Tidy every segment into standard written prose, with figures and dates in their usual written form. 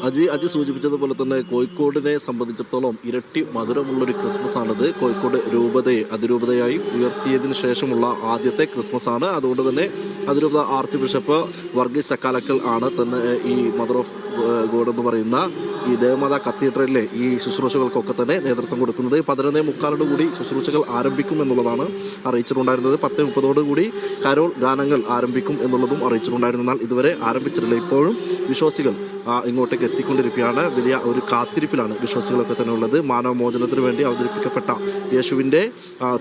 അജി സൂചിപ്പിച്ചതുപോലെ തന്നെ കോഴിക്കോടിനെ സംബന്ധിച്ചിടത്തോളം ഇരട്ടി മധുരമുള്ളൊരു ക്രിസ്മസ് ആണിത്. കോഴിക്കോട് രൂപതയെ അതിരൂപതയായി ഉയർത്തിയതിനു ശേഷമുള്ള ആദ്യത്തെ ക്രിസ്മസ് ആണ്. അതുകൊണ്ട് തന്നെ അതിരൂപത ആർച്ച് ബിഷപ്പ് വർഗീസ് ചക്കാലക്കൽ ആണ് തന്നെ ഈ മദർ ഓഫ് ഗോഡ് എന്ന് പറയുന്ന ഈ ദേവമാതാ കത്തീഡ്രലിലെ ഈ ശുശ്രൂഷകൾക്കൊക്കെ തന്നെ നേതൃത്വം കൊടുക്കുന്നത്. 11:45 കൂടി ശുശ്രൂഷകൾ ആരംഭിക്കും എന്നുള്ളതാണ് അറിയിച്ചിട്ടുണ്ടായിരുന്നത്. 10:30 കൂടി കരോൾ ഗാനങ്ങൾ ആരംഭിക്കും എന്നുള്ളതും അറിയിച്ചിട്ടുണ്ടായിരുന്നു. എന്നാൽ ഇതുവരെ ആരംഭിച്ചിട്ടില്ല. ഇപ്പോഴും വിശ്വാസികൾ ഇങ്ങോട്ടേക്ക് എത്തിക്കൊണ്ടിരിക്കുകയാണ്. വലിയ ഒരു കാത്തിരിപ്പിലാണ് വിശ്വാസികളൊക്കെ തന്നെ ഉള്ളത്. മാനവമോചനത്തിന് വേണ്ടി അവതരിപ്പിക്കപ്പെട്ട യേശുവിൻ്റെ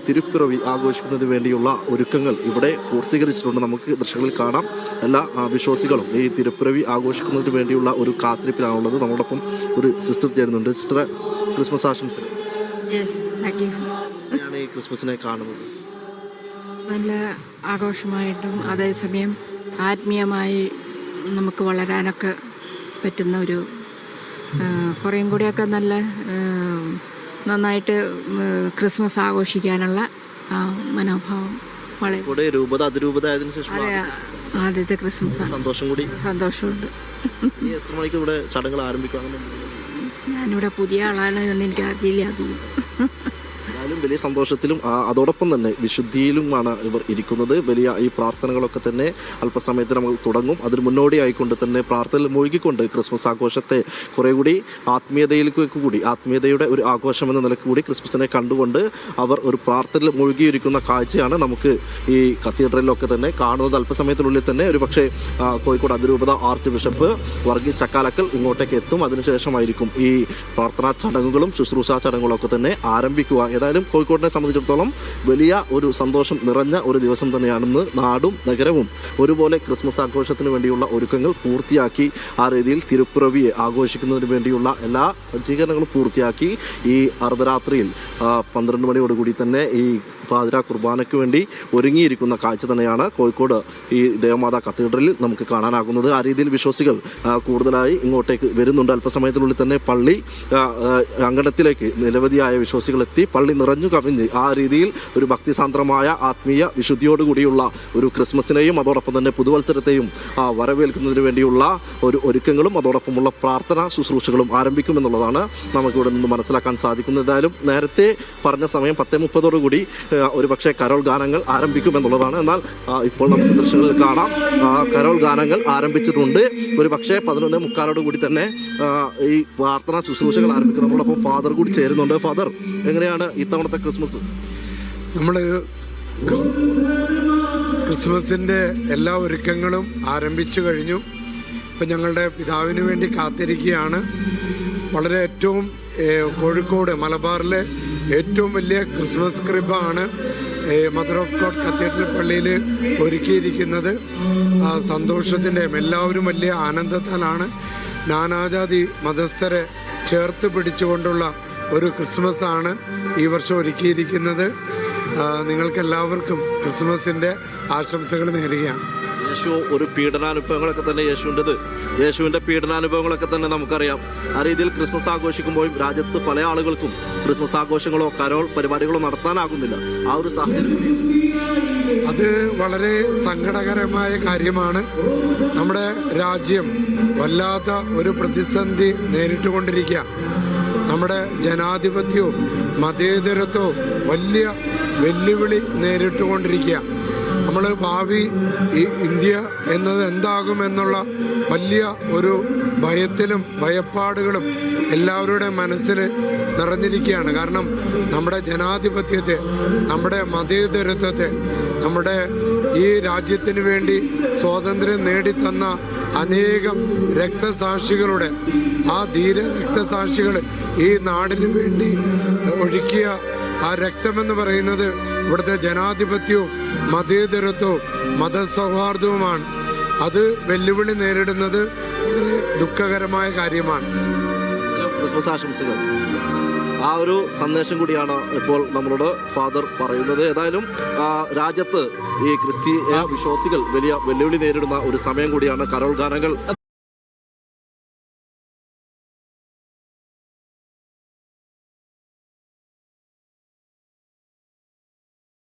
തിരുപ്പിറവി ആഘോഷിക്കുന്നതിന് വേണ്ടിയുള്ള ഒരുക്കങ്ങൾ ഇവിടെ പൂർത്തീകരിച്ചിട്ടുണ്ട്. നമുക്ക് ദൃശ്യങ്ങളിൽ കാണാം. എല്ലാ വിശ്വാസികളും ഈ തിരുപ്പിറവി ആഘോഷിക്കുന്നതിന് വേണ്ടിയുള്ള ഒരു കാത്തിരിപ്പിലാണുള്ളത്. നമ്മളോടൊപ്പം ഒരു സിസ്റ്റർ ചേരുന്നുണ്ട്. സിസ്റ്റർ, ക്രിസ്മസ് ആശംസകൾ. ഞാൻ ഈ ക്രിസ്മസിനെ കാണുന്നത് നല്ല ആഘോഷമായിട്ടും അതേസമയം ആത്മീയമായി നമുക്ക് വളരാനൊക്കെ പറ്റുന്ന ഒരു കുറേയും കൂടിയൊക്കെ നല്ല നന്നായിട്ട് ക്രിസ്മസ് ആഘോഷിക്കാനുള്ള മനോഭാവം വളരെ രൂപത അതിരൂപത ആയതിനു ശേഷം ആദ്യത്തെ ക്രിസ്മസ് സന്തോഷമുണ്ട്. എത്ര മണിക്ക് ഇവിടെ ചടങ്ങുകൾ ആരംഭിക്കും? ഞാനിവിടെ പുതിയ ആളാണ് എന്ന് എനിക്ക് അറിയില്ല അധികം. വലിയ സന്തോഷത്തിലും അതോടൊപ്പം തന്നെ വിശുദ്ധിയിലുമാണ് ഇവർ ഇരിക്കുന്നത്. വലിയ ഈ പ്രാർത്ഥനകളൊക്കെ തന്നെ അല്പസമയത്ത് നമ്മൾ തുടങ്ങും. അതിന് മുന്നോടിയായിക്കൊണ്ട് തന്നെ പ്രാർത്ഥനയിൽ മുഴുകിക്കൊണ്ട് ക്രിസ്മസ് ആഘോഷത്തെ കുറേ കൂടി ആത്മീയതയിലേക്ക് കൂടി ആത്മീയതയുടെ ഒരു ആഘോഷം എന്ന നിലയ്ക്ക് കൂടി ക്രിസ്മസിനെ കണ്ടുകൊണ്ട് അവർ ഒരു പ്രാർത്ഥനയിൽ മുഴുകിയിരിക്കുന്ന കാഴ്ചയാണ് നമുക്ക് ഈ കത്തീഡ്രലിലൊക്കെ തന്നെ കാണുന്നത്. അല്പസമയത്തിനുള്ളിൽ തന്നെ ഒരു പക്ഷേ കോഴിക്കോട് അതിരൂപത ആർച്ച് ബിഷപ്പ് വർഗീസ് ചക്കാലക്കൽ ഇങ്ങോട്ടേക്ക് എത്തും. അതിനുശേഷമായിരിക്കും ഈ പ്രാർത്ഥനാ ചടങ്ങുകളും ശുശ്രൂഷാ ചടങ്ങുകളൊക്കെ തന്നെ ആരംഭിക്കുക. ഏതായാലും കോഴിക്കോടിനെ സംബന്ധിച്ചിടത്തോളം വലിയ ഒരു സന്തോഷം നിറഞ്ഞ ഒരു ദിവസം തന്നെയാണെന്ന്. നാടും നഗരവും ഒരുപോലെ ക്രിസ്മസ് ആഘോഷത്തിന് വേണ്ടിയുള്ള ഒരുക്കങ്ങൾ പൂർത്തിയാക്കി ആ രീതിയിൽ തിരുപ്പിറവിയെ ആഘോഷിക്കുന്നതിന് വേണ്ടിയുള്ള എല്ലാ സജ്ജീകരണങ്ങളും പൂർത്തിയാക്കി ഈ അർദ്ധരാത്രിയിൽ 12 മണിയോടുകൂടി തന്നെ ഈ പാതിര കുർബാനയ്ക്ക് വേണ്ടി ഒരുങ്ങിയിരിക്കുന്ന കാഴ്ച തന്നെയാണ് കോഴിക്കോട് ഈ ദേവമാതാ കത്തീഡ്രലിൽ നമുക്ക് കാണാനാകുന്നത്. ആ രീതിയിൽ വിശ്വാസികൾ കൂടുതലായി ഇങ്ങോട്ടേക്ക് വരുന്നുണ്ട്. അല്പസമയത്തിനുള്ളിൽ തന്നെ പള്ളി അങ്കണത്തിലേക്ക് നിരവധിയായ വിശ്വാസികൾ എത്തി. പള്ളി നിറഞ്ഞു കവിഞ്ഞ് ആ രീതിയിൽ ഒരു ഭക്തിസാന്ദ്രമായ ആത്മീയ വിശുദ്ധിയോടുകൂടിയുള്ള ഒരു ക്രിസ്മസിനെയും അതോടൊപ്പം തന്നെ പുതുവത്സരത്തെയും വരവേൽക്കുന്നതിന് വേണ്ടിയുള്ള ഒരു ഒരുക്കങ്ങളും അതോടൊപ്പമുള്ള പ്രാർത്ഥനാ ശുശ്രൂഷകളും ആരംഭിക്കുമെന്നുള്ളതാണ് നമുക്കിവിടെ നിന്ന് മനസ്സിലാക്കാൻ സാധിക്കുന്നത്. ഏതായാലും നേരത്തെ പറഞ്ഞ സമയം 10:30 കൂടി ഒരു പക്ഷേ കരോൾ ഗാനങ്ങൾ ആരംഭിക്കുമെന്നുള്ളതാണ്. എന്നാൽ ഇപ്പോൾ നമുക്ക് ദൃശ്യങ്ങളിൽ കാണാം കരോൾ ഗാനങ്ങൾ ആരംഭിച്ചിട്ടുണ്ട്. ഒരു പക്ഷേ 11:45 കൂടി തന്നെ ഈ പ്രാർത്ഥനാ ശുശ്രൂഷകൾ ആരംഭിക്കും. നമ്മളോടൊപ്പം ഫാദർ കൂടി ചേരുന്നുണ്ട്. ഫാദർ, എങ്ങനെയാണ് ഇത്തവണത്തെ ക്രിസ്മസ്? നമ്മൾ ക്രിസ്മസിൻ്റെ എല്ലാ ഒരുക്കങ്ങളും ആരംഭിച്ചു കഴിഞ്ഞു. ഇപ്പം ഞങ്ങളുടെ പിതാവിന് വേണ്ടി കാത്തിരിക്കുകയാണ്. വളരെ ഏറ്റവും കോഴിക്കോട് മലബാറിലെ ഏറ്റവും വലിയ ക്രിസ്മസ് ക്രിബാണ് മദർ ഓഫ് ഗോഡ് കത്തീഡ്രൽ പള്ളിയിൽ ഒരുക്കിയിരിക്കുന്നത്. സന്തോഷത്തിൻ്റെയും എല്ലാവരും വലിയ ആനന്ദത്താലാണ്. നാനാജാതി മതസ്ഥരെ ചേർത്ത് പിടിച്ചുകൊണ്ടുള്ള ഒരു ക്രിസ്മസാണ് ഈ വർഷം ഒരുക്കിയിരിക്കുന്നത്. നിങ്ങൾക്കെല്ലാവർക്കും ക്രിസ്മസിൻ്റെ ആശംസകൾ നേരുകയാണ്. യേശു ഒരു പീഡനാനുഭവങ്ങളൊക്കെ തന്നെ യേശുവിൻ്റെ പീഡനാനുഭവങ്ങളൊക്കെ തന്നെ നമുക്കറിയാം. ആ രീതിയിൽ ക്രിസ്മസ് ആഘോഷിക്കുമ്പോഴും രാജ്യത്ത് പല ആളുകൾക്കും ക്രിസ്മസ് ആഘോഷങ്ങളോ കരോൾ പരിപാടികളോ നടത്താനാകുന്നില്ല. ആ ഒരു സാഹചര്യം അത് വളരെ സങ്കടകരമായ കാര്യമാണ്. നമ്മുടെ രാജ്യം വല്ലാത്ത ഒരു പ്രതിസന്ധി നേരിട്ടുകൊണ്ടിരിക്കുക. നമ്മുടെ ജനാധിപത്യവും മതേതരത്വവും വലിയ വെല്ലുവിളി നേരിട്ടുകൊണ്ടിരിക്കുക. നമ്മൾ ഭാവി ഈ ഇന്ത്യ എന്നത് എന്താകുമെന്നുള്ള വലിയ ഒരു ഭയത്തിലും ഭയപ്പാടുകളും എല്ലാവരുടെ മനസ്സിൽ നിറഞ്ഞിരിക്കുകയാണ്. കാരണം നമ്മുടെ ജനാധിപത്യത്തെ, നമ്മുടെ മതേതരത്വത്തെ, നമ്മുടെ ഈ രാജ്യത്തിന് വേണ്ടി സ്വാതന്ത്ര്യം നേടിത്തന്ന അനേകം രക്തസാക്ഷികളുടെ ആ ധീര രക്തസാക്ഷികൾ ഈ നാടിന് വേണ്ടി ഒഴുക്കിയ ആ രക്തമെന്ന് പറയുന്നത് ഇവിടുത്തെ ജനാധിപത്യവും മതേതരത്വവും മതസൗഹാർദ്ദവുമാണ്. അത് വെല്ലുവിളി നേരിടുന്നത് വളരെ ദുഃഖകരമായ കാര്യമാണ്. ക്രിസ്മസ് ആശംസകൾ. ആ ഒരു സന്ദേശം കൂടിയാണ് ഇപ്പോൾ നമ്മളോട് ഫാദർ പറയുന്നത്. ഏതായാലും രാജ്യത്ത് ഈ ക്രിസ്തീയ വിശ്വാസികൾ വലിയ വെല്ലുവിളി നേരിടുന്ന ഒരു സമയം കൂടിയാണ് കരോൾ ഗാനങ്ങൾ